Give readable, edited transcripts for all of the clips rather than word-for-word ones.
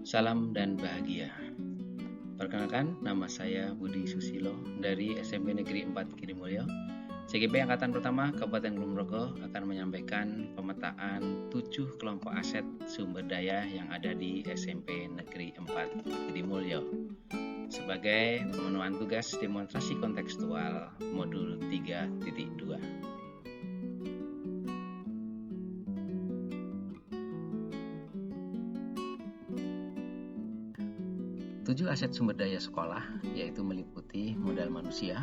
Salam dan bahagia. Perkenalkan, nama saya Budi Susilo dari SMP Negeri 4 Kirimulyo. CGP Angkatan Pertama Kabupaten Kulonprogo akan menyampaikan pemetaan 7 kelompok aset sumber daya yang ada di SMP Negeri 4 Kirimulyo sebagai pemenuhan tugas demonstrasi kontekstual modul 3.2. 7 aset sumber daya sekolah yaitu meliputi modal manusia,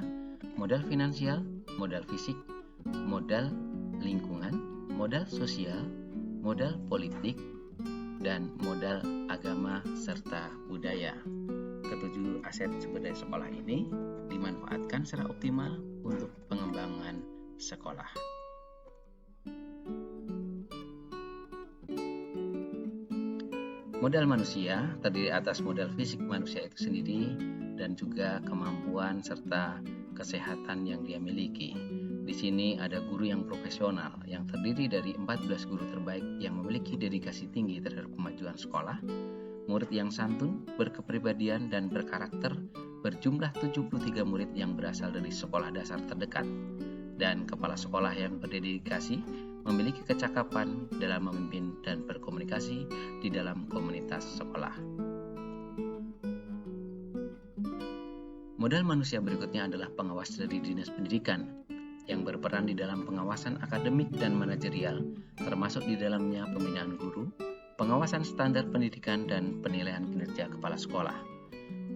modal finansial, modal fisik, modal lingkungan, modal sosial, modal politik, dan modal agama serta budaya. Ketujuh aset sumber daya sekolah ini dimanfaatkan secara optimal untuk pengembangan sekolah. Modal manusia terdiri atas modal fisik manusia itu sendiri dan juga kemampuan serta kesehatan yang dia miliki. Di sini ada guru yang profesional yang terdiri dari 14 guru terbaik yang memiliki dedikasi tinggi terhadap kemajuan sekolah, murid yang santun, berkepribadian dan berkarakter, berjumlah 73 murid yang berasal dari sekolah dasar terdekat, dan kepala sekolah yang berdedikasi memiliki kecakapan dalam memimpin dan berkomunikasi di dalam komunitas sekolah. Modal manusia berikutnya adalah pengawas dari Dinas Pendidikan yang berperan di dalam pengawasan akademik dan manajerial, termasuk di dalamnya pembinaan guru, pengawasan standar pendidikan dan penilaian kinerja kepala sekolah.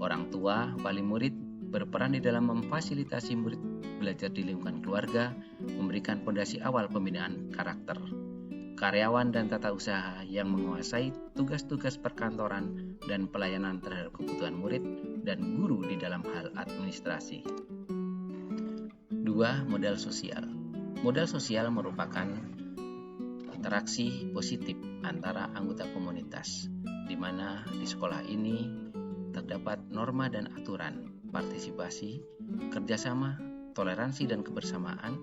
Orang tua, wali murid berperan di dalam memfasilitasi murid belajar di lingkungan keluarga, memberikan fondasi awal pembinaan karakter. Karyawan dan tata usaha yang menguasai tugas-tugas perkantoran dan pelayanan terhadap kebutuhan murid dan guru di dalam hal administrasi. 2. Modal sosial. Modal sosial merupakan interaksi positif antara anggota komunitas, di mana di sekolah ini terdapat norma dan aturan, partisipasi, kerjasama, toleransi dan kebersamaan,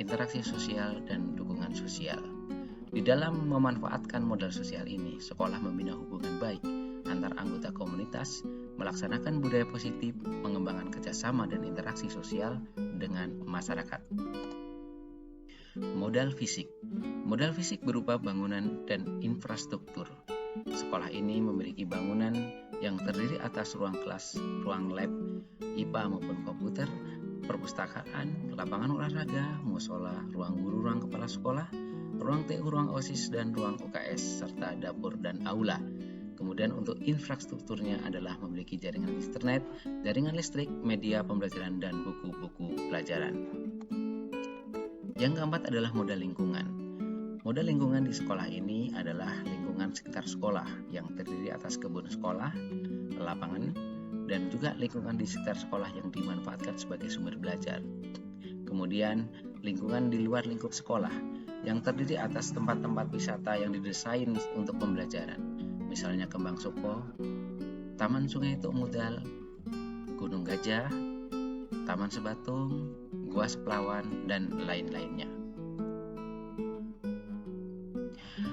interaksi sosial, dan dukungan sosial. Di dalam memanfaatkan modal sosial ini, sekolah membina hubungan baik antar anggota komunitas, melaksanakan budaya positif, mengembangkan kerjasama dan interaksi sosial dengan masyarakat. Modal fisik. Modal fisik berupa bangunan dan infrastruktur. Sekolah ini memiliki bangunan yang terdiri atas ruang kelas, ruang lab, IPA maupun komputer, perpustakaan, lapangan olahraga, musola, ruang guru, ruang kepala sekolah, ruang TU, ruang OSIS, dan ruang UKS, serta dapur dan aula. Kemudian untuk infrastrukturnya adalah memiliki jaringan internet, jaringan listrik, media pembelajaran, dan buku-buku pelajaran. Yang keempat adalah modal lingkungan. Modal lingkungan di sekolah ini adalah lingkungan sekitar sekolah yang terdiri atas kebun sekolah, lapangan, dan juga lingkungan di sekitar sekolah yang dimanfaatkan sebagai sumber belajar. Kemudian lingkungan di luar lingkup sekolah yang terdiri atas tempat-tempat wisata yang didesain untuk pembelajaran, misalnya Kembang Soko, Taman Sungai Tuk Mudal, Gunung Gajah, Taman Sebatung, Gua Seplawan, dan lain-lainnya.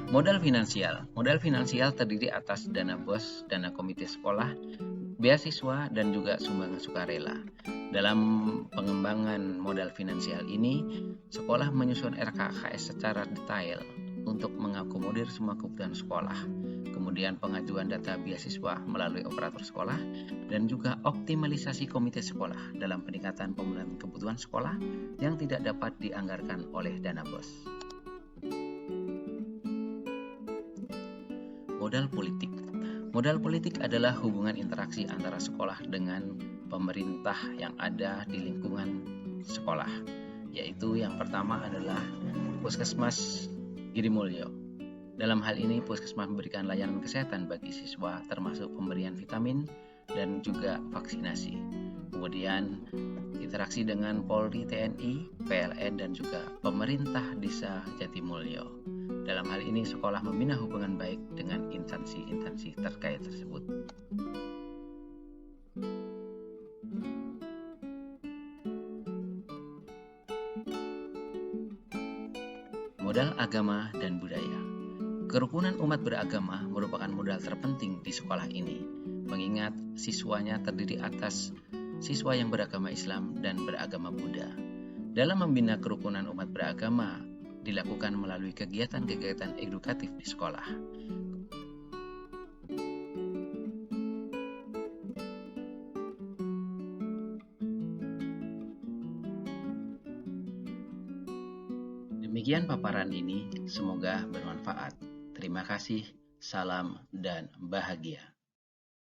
Modal finansial. Modal finansial terdiri atas dana BOS, dana komite sekolah, beasiswa, dan juga sumbangan sukarela. Dalam pengembangan modal finansial ini, sekolah menyusun RKKS secara detail untuk mengakomodir semua kebutuhan sekolah. Kemudian pengajuan data beasiswa melalui operator sekolah dan juga optimalisasi komite sekolah dalam peningkatan pemenuhan kebutuhan sekolah yang tidak dapat dianggarkan oleh dana BOS. Modal politik. Modal politik adalah hubungan interaksi antara sekolah dengan pemerintah yang ada di lingkungan sekolah, yaitu yang pertama adalah Puskesmas Girimulyo. Dalam hal ini, Puskesmas memberikan layanan kesehatan bagi siswa, termasuk pemberian vitamin dan juga vaksinasi. Kemudian interaksi dengan Polri, TNI, PLN, dan juga pemerintah Desa Jatimulyo. Dalam hal ini, sekolah membina hubungan baik dengan instansi-instansi terkait tersebut. Modal agama dan budaya. Kerukunan umat beragama merupakan modal terpenting di sekolah ini, mengingat siswanya terdiri atas siswa yang beragama Islam dan beragama Buddha. Dalam membina kerukunan umat beragama, dilakukan melalui kegiatan-kegiatan edukatif di sekolah. Demikian paparan ini, semoga bermanfaat. Terima kasih, salam, dan bahagia.